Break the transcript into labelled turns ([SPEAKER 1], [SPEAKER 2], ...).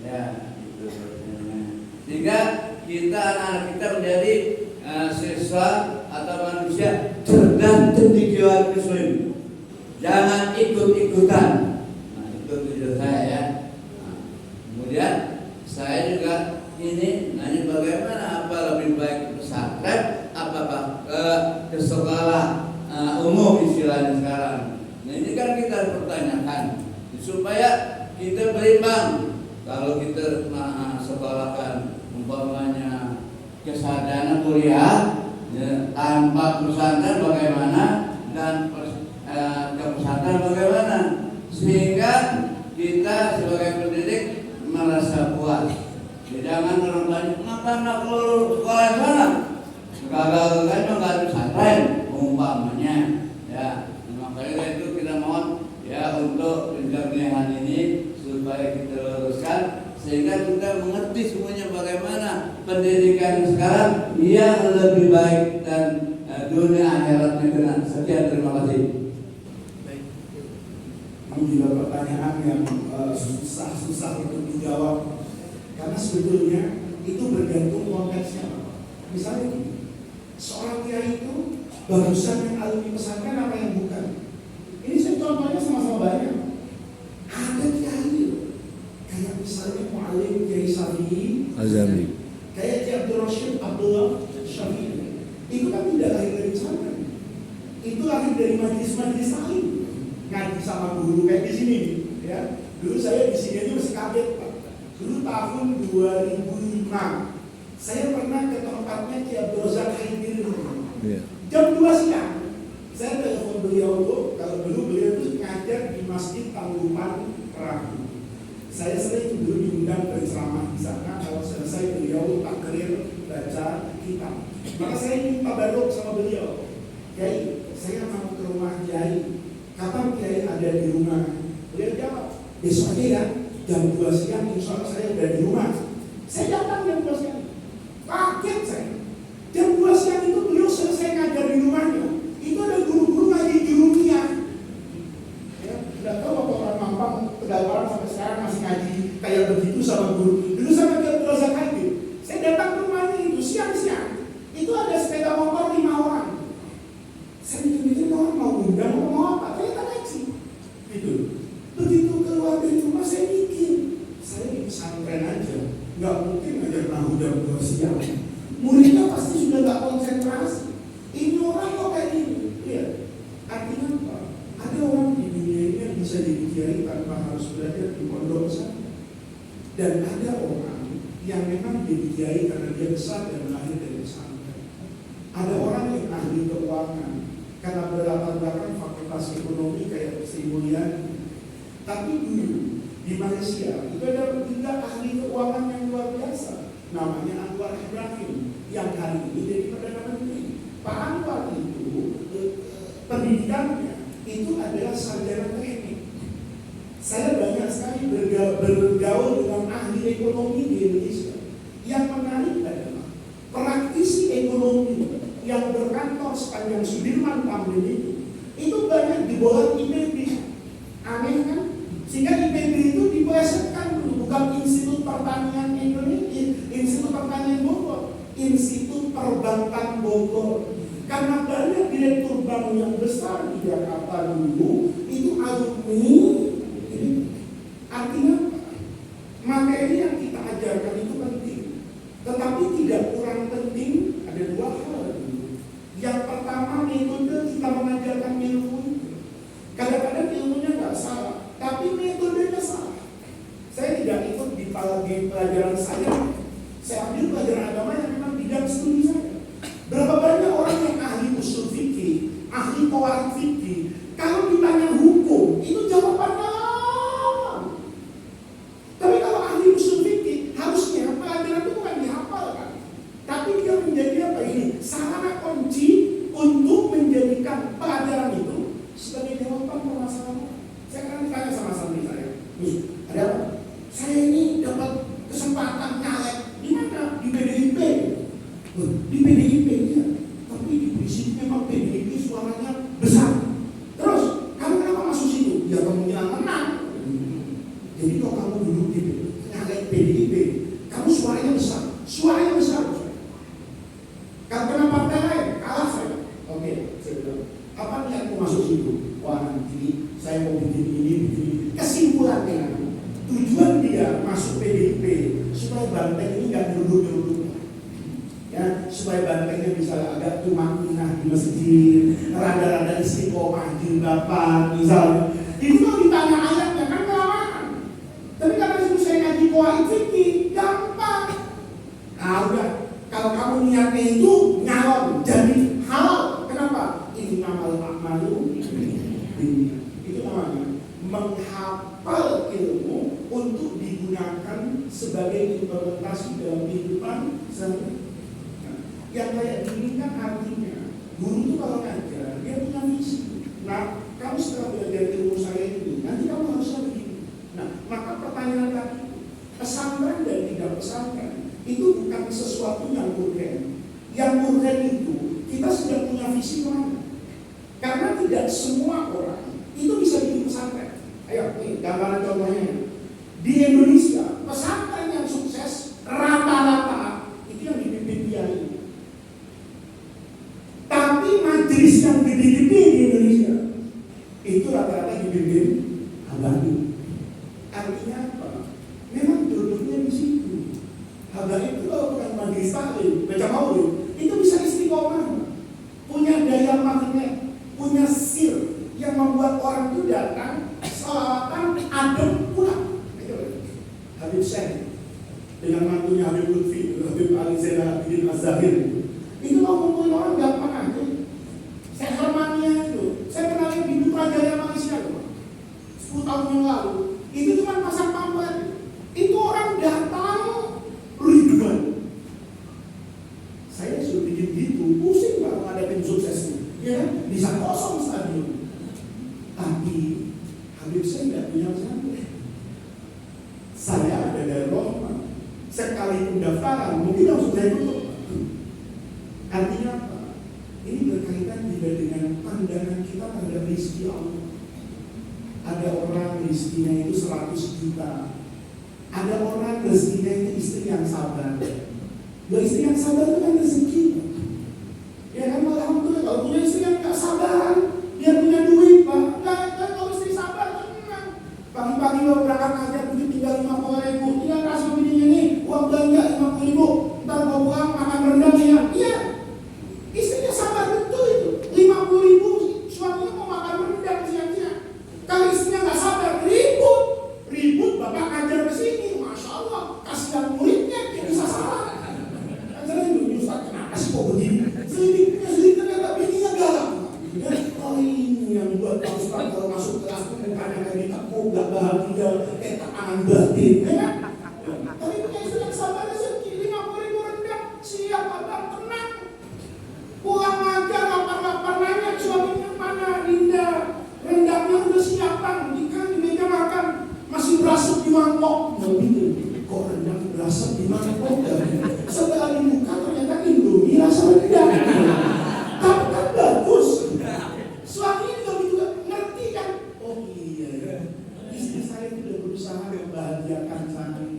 [SPEAKER 1] Ya, itu. Sehingga kita anak-anak kita menjadi siswa atau manusia cerdas cendekiawan muslim. Jangan ikut-ikutan. Nah, itu tujuan saya ya. Nah, kemudian saya juga ini nanya bagaimana, apa lebih baik ke pesantren apakah ke sekolah umum istilahnya sekarang. Nah, ini kan kita pertanyakan supaya kita berimbang. Kalau kita sekolahkan umpamanya kesadaran kuliah ya, tanpa pesantren bagaimana dan ke pesantren bagaimana, sehingga kita sebagai pendidik merasa puas. Jangan orang tanya kenapa anak lu sekolah di sana, gagal kan nggak ada pesantren umpamanya ya. Makanya itu kita mohon ya untuk penjelasan ini supaya kita luruskan sehingga kita mengerti semuanya bagaimana pendidikan sekarang yang lebih baik dan dunia akhiratnya kena. Sekian, terima kasih.
[SPEAKER 2] Ini juga pertanyaan yang susah untuk dijawab karena sebetulnya itu bergantung konteksnya. Misalnya seorang kiai itu barusan yang alumni pesantren apa yang bukan? Ini saya contohnya sama-sama banyak. Ada kiai kayak misalnya mu'alim Kiai Syafi'i Azami, kayak Kiai Abdul Rashid Abdullah Syafi'i, itu kan tidak lahir dari pesantren, itu lahir dari majelis-majelis lain, ngaji sama guru kayak di sini, ya. Dulu saya di sini aja masih kaget, Pak. Dulu tahun 2005, saya pernah ke tempatnya Kiai Abdul Razak Haidir, jam 2 siang. Saya telepon beliau tuh, kalau dulu beliau itu ngajar di Masjid Tanggupan Perahu. Saya sering dulu diundang berceramah di sana. Kalau selesai beliau takrir baca kitab. Maka saya minta tabaruk sama beliau. Kiai, saya mau ke rumah Kiai. Kapan Kiai ada di rumah? Beliau jawab, besok aja ya, jam 2 siang insya Allah saya udah di rumah. Saya datang jam 2 siang. Kaget saya. Jam 2 siang itu beliau selesai ngajar di rumahnya. Itu ada guru-guru ngaji di Jurumiyah. Ya, tidak tahu apa orang Mampang Tegawaran sampai sekarang masih ngaji kayak begitu sama guru. Dulu sama dia Razak Haidir. Saya datang ke rumahnya itu siang-siang. Itu ada sepeda motor 5 orang. Saya mikir orang mau undang mau apa? Saya tak ngaji. Gitu. Begitu keluar dari rumah saya mikir, saya di pesantren aja, nggak mungkin ngajar nahu jam 2 siang. Muridnya pasti sudah nggak konsentrasi. Ini orang kok kayak gini. Iya. Artinya apa? Ada orang di dunia ini yang bisa jadi kiai tanpa harus belajar di pondok pesantren. Dan ada orang yang memang jadi kiai karena dia besar dan lahir dari pesantren. Ada orang yang ahli keuangan karena berlatar belakang fakultas ekonomi kayak Sri Mulyani. Tapi dulu di Malaysia itu ada 3 ahli keuangan yang luar biasa. Namanya Anwar Ibrahim yang hari ini jadi Perdana Menteri. Pak Anwar itu pendidikannya itu adalah sarjana teknik. Saya banyak sekali bergaul dengan ahli ekonomi di Indonesia. Yang menarik adalah praktisi ekonomi yang berkantor sepanjang Sudirman Tamrin itu banyak di bawah IPB. Aneh kan? Sehingga IPB itu dipelesetkan dulu, bukan Institut Pertanian Indonesia, Institut Pertanian Bogor, Institut Perbankan Bogor. Karena banyak direktur bank yang besar di Jakarta dulu itu alumni. Artinya materi yang kita ajarkan itu penting, tetapi tidak kurang penting. Ada 2 hal dulu. Yang pertama, metode kita mengajarkan ilmu itu. Kadang-kadang ilmunya nggak salah, tapi metodenya salah. Saya tidak ikut di pelajaran saya. Saya ambil pelajaran agama yang memang bidang studi saya. Berapa banyak orang yang ahli usul fikih, ahli qawaid fikih, kalau ditanya hukum, itu jawabannya lama. Tapi kalau ahli usul fikih, harusnya pelajaran itu bukan dihafalkan, tapi dia menjadi apa ini? Sarana kunci untuk menjadikan pelajaran itu sebagai jawaban permasalahan. Saya akan ditanya sama santri saya, ada apa? Saya ini dapat kesempatan PDIP supaya Banteng ini nggak geruduk-geruduk. Ya, supaya Bantengnya bisa agak tumak-ninah di masjid, rada-rada istiqomah jilbaban misalnya. Itu kalau ditanya ayatnya kan kelamaan. Tapi karena itu saya ngaji kuah fikih, gampang. Nah udah, kalau kamu niatnya itu nyalon jadi halal. Kenapa? Ini nama al-amalu. Itu namanya menghafal ilmu untuk digunakan sebagai implementasi dalam kehidupan sehari-hari. Yang kayak gini kan artinya guru itu kalau ngajar dia punya visi. Nah, kamu setelah belajar ilmu saya ini, nanti kamu harusnya begini. Nah, maka pertanyaan tadi, pesantren dan tidak pesantren itu bukan sesuatu yang urgen. Yang urgen itu kita sudah punya visi mana? Karena tidak semua orang itu bisa bikin pesantren. Ayo, nih gambaran contohnya. Di Indonesia, pesantren yang sukses rata-rata itu yang dipimpin kiai. Tapi majelis yang gede-gede di Indonesia itu rata-rata dipimpin habari. Artinya apa? Memang duduknya di situ. Habari itu kalau bukan majelis taklim, baca maulid, itu bisa istiqomah, punya daya magnet, punya sir yang membuat orang itu datang, salawatan, adem, pulang. Habib Syekh dengan mantunya Habib Lutfi, Habib Ali Zainal Abidin Az-Zahir. Itu mau ngumpulin orang gampang aja. Saya Hermania itu, saya kenalin di Putrajaya Malaysia loh, 10 tahun yang lalu. Itu cuma pasang pamflet. Itu orang datang ribuan. Saya sudah bikin gitu, pusing kalau ada tim suksesnya. Ya, bisa kosong stadion. Tapi Habib saya tidak punya pesantren. Saya ada dari Rahman. Sekali pendaftaran, mungkin langsung saya tutup. Artinya apa? Ini berkaitan juga dengan pandangan kita pada rezeki Allah. Ada orang rezekinya itu 100 juta. Ada orang rezekinya itu istri yang sabar. Istri yang sabar itu kan rezeki. Ya kan, alhamdulillah. Kalau punya istri yang gak sabar, dia punya duit, Pak. Kalau istri sabar, tenang. Pagi-pagi lo berangkat ngajar, duit tinggal 50.000. Tinggal kasih bininya ini, uang belanja 50.000. Ntar mau pulang makan rendang ya. Iya. Istrinya sabar betul itu. 50.000 suaminya mau makan rendang siang-siang. Kalau istrinya nggak sabar, ribut bapak ngajar ke sini, masya Allah, kasihan muridnya dia bisa salah. Ajaran dulu Ustaz, kenapa sih kok begini? Selidiknya ternyata bininya galak. Oh ini yang buat Pak Ustaz kalau masuk kelas bukannya kayak ditekuk, gak bahagia, kayak tekanan batin, ya kan? Tapi punya istri yang sabar rezeki 50.000 rendang, siap abang tenang. Pulang ngajar, lapar-lapar nanya suaminya mana, Linda. Rendangnya udah siap bang, ikan di meja makan, masih berasap di mangkok. Kok rendang berasap di mangkok? Setelah dibuka ternyata Indomie rasa rendang. Tapi kan bagus. Suaminya juga gitu ngerti kan? Oh iya, istri saya itu udah berusaha membahagiakan saya.